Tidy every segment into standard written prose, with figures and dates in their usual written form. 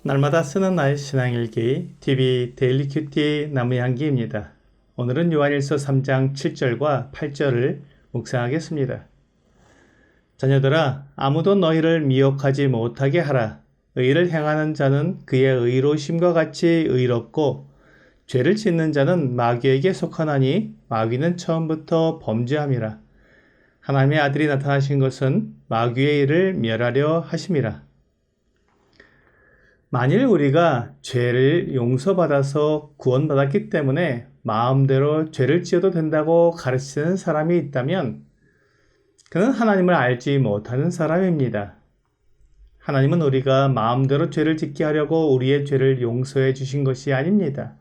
날마다 쓰는 나의 신앙일기 TV 데일리 큐티 나무향기입니다. 오늘은 요한일서 3장 7절과 8절을 묵상하겠습니다. 자녀들아, 아무도 너희를 미혹하지 못하게 하라. 의를 행하는 자는 그의 의로우심과 같이 의롭고 죄를 짓는 자는 마귀에게 속하나니 마귀는 처음부터 범죄함이라. 하나님의 아들이 나타나신 것은 마귀의 일을 멸하려 하심이라. 만일 우리가 죄를 용서받아서 구원받았기 때문에 마음대로 죄를 지어도 된다고 가르치는 사람이 있다면 그는 하나님을 알지 못하는 사람입니다. 하나님은 우리가 마음대로 죄를 짓게 하려고 우리의 죄를 용서해 주신 것이 아닙니다.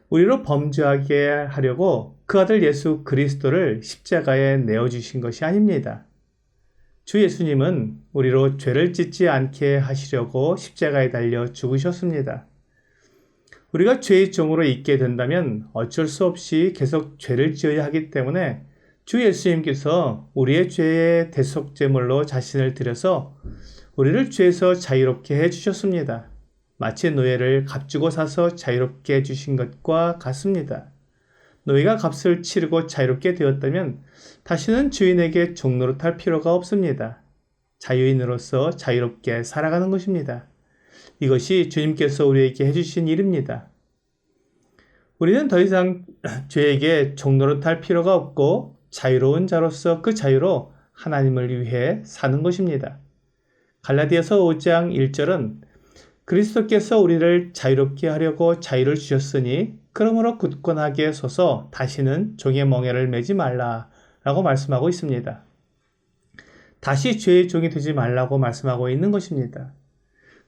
우리로 범죄하게 하려고 그 아들 예수 그리스도를 십자가에 내어주신 것이 아닙니다. 주 예수님은 우리로 죄를 짓지 않게 하시려고 십자가에 달려 죽으셨습니다. 우리가 죄의 종으로 있게 된다면 어쩔 수 없이 계속 죄를 지어야 하기 때문에 주 예수님께서 우리의 죄의 대속제물로 자신을 드려서 우리를 죄에서 자유롭게 해주셨습니다. 마치 노예를 값주고 사서 자유롭게 해주신 것과 같습니다. 노예가 값을 치르고 자유롭게 되었다면 다시는 주인에게 종노릇할 필요가 없습니다. 자유인으로서 자유롭게 살아가는 것입니다. 이것이 주님께서 우리에게 해주신 일입니다. 우리는 더 이상 죄에게 종노릇할 필요가 없고 자유로운 자로서 그 자유로 하나님을 위해 사는 것입니다. 갈라디아서 5장 1절은 그리스도께서 우리를 자유롭게 하려고 자유를 주셨으니 그러므로 굳건하게 서서 다시는 종의 멍에를 매지 말라라고 말씀하고 있습니다. 다시 죄의 종이 되지 말라고 말씀하고 있는 것입니다.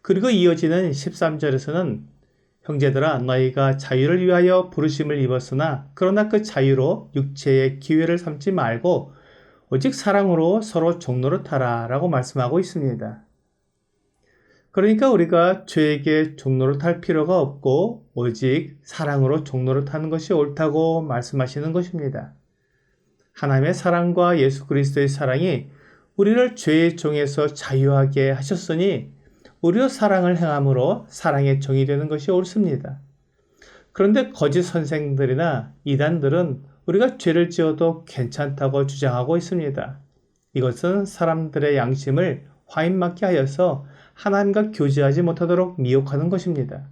그리고 이어지는 13절에서는 형제들아 너희가 자유를 위하여 부르심을 입었으나 그러나 그 자유로 육체의 기회를 삼지 말고 오직 사랑으로 서로 종노릇하라 라고 말씀하고 있습니다. 그러니까 우리가 죄에게 종노릇할 필요가 없고 오직 사랑으로 종노릇하는 것이 옳다고 말씀하시는 것입니다. 하나님의 사랑과 예수 그리스도의 사랑이 우리를 죄의 종에서 자유하게 하셨으니 우리로 사랑을 행함으로 사랑의 종이 되는 것이 옳습니다. 그런데 거짓 선생들이나 이단들은 우리가 죄를 지어도 괜찮다고 주장하고 있습니다. 이것은 사람들의 양심을 화인맞게 하여서 하나님과 교제하지 못하도록 미혹하는 것입니다.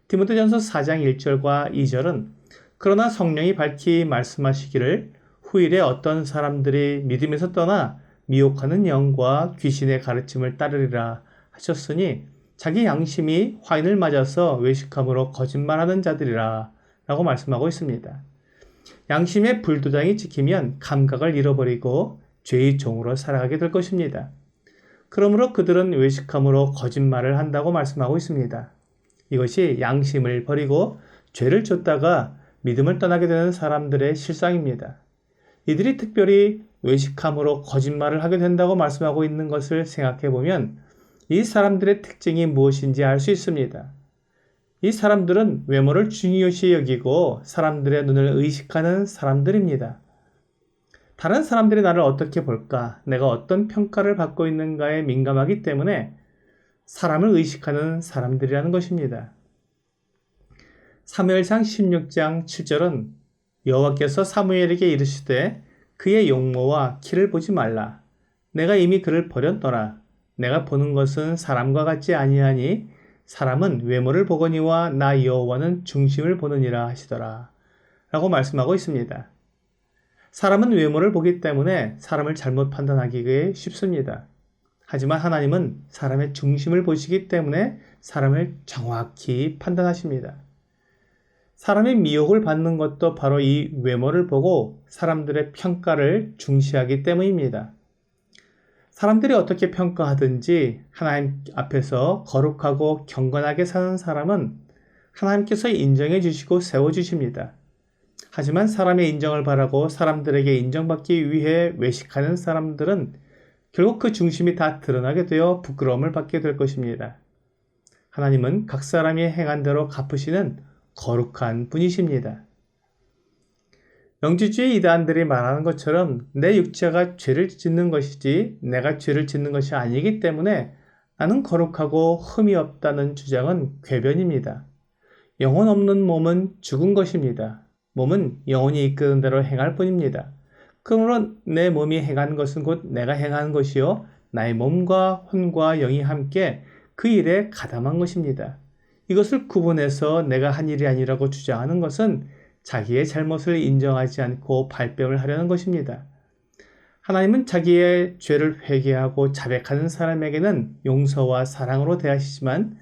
디모데전서 4장 1절과 2절은 그러나 성령이 밝히 말씀하시기를 후일에 어떤 사람들이 믿음에서 떠나 미혹하는 영과 귀신의 가르침을 따르리라 하셨으니 자기 양심이 화인을 맞아서 외식함으로 거짓말하는 자들이라 라고 말씀하고 있습니다. 양심의 불도장이 찍히면 감각을 잃어버리고 죄의 종으로 살아가게 될 것입니다. 그러므로 그들은 외식함으로 거짓말을 한다고 말씀하고 있습니다. 이것이 양심을 버리고 죄를 쫓다가 믿음을 떠나게 되는 사람들의 실상입니다. 이들이 특별히 외식함으로 거짓말을 하게 된다고 말씀하고 있는 것을 생각해 보면 이 사람들의 특징이 무엇인지 알 수 있습니다. 이 사람들은 외모를 중요시 여기고 사람들의 눈을 의식하는 사람들입니다. 다른 사람들이 나를 어떻게 볼까, 내가 어떤 평가를 받고 있는가에 민감하기 때문에 사람을 의식하는 사람들이라는 것입니다. 사무엘상 16장 7절은 여호와께서 사무엘에게 이르시되 그의 용모와 키를 보지 말라. 내가 이미 그를 버렸노라. 내가 보는 것은 사람과 같지 아니하니 사람은 외모를 보거니와 나 여호와는 중심을 보느니라 하시더라. 라고 말씀하고 있습니다. 사람은 외모를 보기 때문에 사람을 잘못 판단하기 쉽습니다. 하지만 하나님은 사람의 중심을 보시기 때문에 사람을 정확히 판단하십니다. 사람이 미혹을 받는 것도 바로 이 외모를 보고 사람들의 평가를 중시하기 때문입니다. 사람들이 어떻게 평가하든지 하나님 앞에서 거룩하고 경건하게 사는 사람은 하나님께서 인정해 주시고 세워주십니다. 하지만 사람의 인정을 바라고 사람들에게 인정받기 위해 외식하는 사람들은 결국 그 중심이 다 드러나게 되어 부끄러움을 받게 될 것입니다. 하나님은 각 사람이 행한 대로 갚으시는 거룩한 분이십니다. 영지주의 이단들이 말하는 것처럼 내 육체가 죄를 짓는 것이지 내가 죄를 짓는 것이 아니기 때문에 나는 거룩하고 흠이 없다는 주장은 궤변입니다. 영혼 없는 몸은 죽은 것입니다. 몸은 영혼이 이끄는 대로 행할 뿐입니다. 그러므로 내 몸이 행한 것은 곧 내가 행하는 것이요 나의 몸과 혼과 영이 함께 그 일에 가담한 것입니다. 이것을 구분해서 내가 한 일이 아니라고 주장하는 것은 자기의 잘못을 인정하지 않고 발뺌을 하려는 것입니다. 하나님은 자기의 죄를 회개하고 자백하는 사람에게는 용서와 사랑으로 대하시지만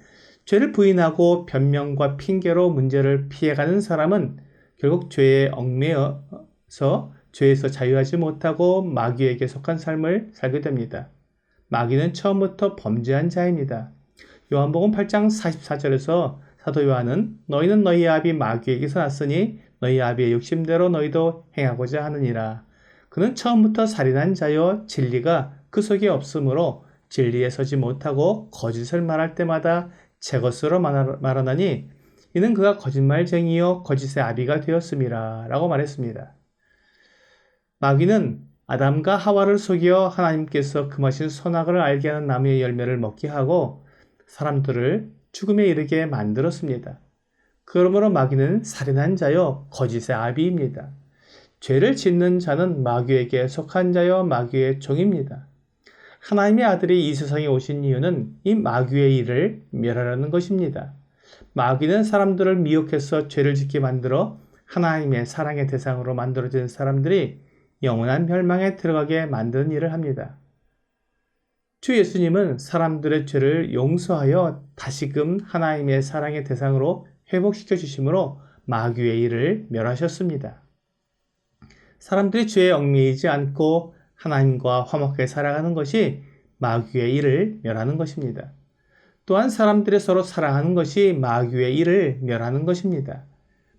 죄를 부인하고 변명과 핑계로 문제를 피해가는 사람은 결국 죄에 얽매여서 죄에서 자유하지 못하고 마귀에게 속한 삶을 살게 됩니다. 마귀는 처음부터 범죄한 자입니다. 요한복음 8장 44절에서 사도 요한은 너희는 너희 아비 마귀에게서 났으니 너희 아비의 욕심대로 너희도 행하고자 하느니라. 그는 처음부터 살인한 자여 진리가 그 속에 없으므로 진리에 서지 못하고 거짓을 말할 때마다 제 것으로 말하나니 이는 그가 거짓말쟁이요 거짓의 아비가 되었음이라 라고 말했습니다. 마귀는 아담과 하와를 속여 하나님께서 금하신 선악을 알게 하는 나무의 열매를 먹게 하고 사람들을 죽음에 이르게 만들었습니다. 그러므로 마귀는 살인한 자여 거짓의 아비입니다. 죄를 짓는 자는 마귀에게 속한 자여 마귀의 종입니다. 하나님의 아들이 이 세상에 오신 이유는 이 마귀의 일을 멸하려는 것입니다. 마귀는 사람들을 미혹해서 죄를 짓게 만들어 하나님의 사랑의 대상으로 만들어진 사람들이 영원한 멸망에 들어가게 만드는 일을 합니다. 주 예수님은 사람들의 죄를 용서하여 다시금 하나님의 사랑의 대상으로 회복시켜 주심으로 마귀의 일을 멸하셨습니다. 사람들이 죄에 얽매이지 않고 하나님과 화목하게 살아가는 것이 마귀의 일을 멸하는 것입니다. 또한 사람들이 서로 사랑하는 것이 마귀의 일을 멸하는 것입니다.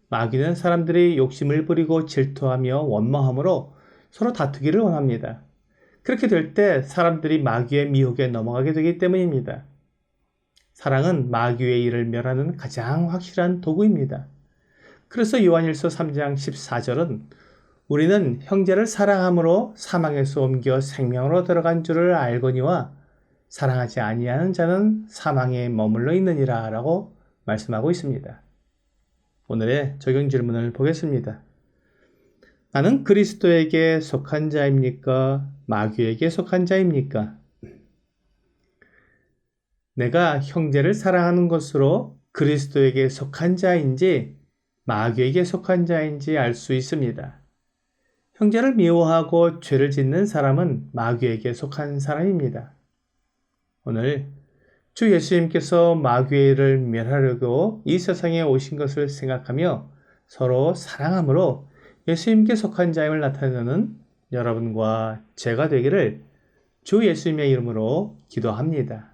마귀는 사람들이 욕심을 부리고 질투하며 원망함으로 서로 다투기를 원합니다. 그렇게 될 때 사람들이 마귀의 미혹에 넘어가게 되기 때문입니다. 사랑은 마귀의 일을 멸하는 가장 확실한 도구입니다. 그래서 요한일서 3장 14절은 우리는 형제를 사랑함으로 사망에서 옮겨 생명으로 들어간 줄을 알거니와 사랑하지 아니하는 자는 사망에 머물러 있느니라 라고 말씀하고 있습니다. 오늘의 적용 질문을 보겠습니다. 나는 그리스도에게 속한 자입니까? 마귀에게 속한 자입니까? 내가 형제를 사랑하는 것으로 그리스도에게 속한 자인지 마귀에게 속한 자인지 알 수 있습니다. 형제를 미워하고 죄를 짓는 사람은 마귀에게 속한 사람입니다. 오늘 주 예수님께서 마귀의 일을 멸하려고 이 세상에 오신 것을 생각하며 서로 사랑함으로 예수님께 속한 자임을 나타내는 여러분과 제가 되기를 주 예수님의 이름으로 기도합니다.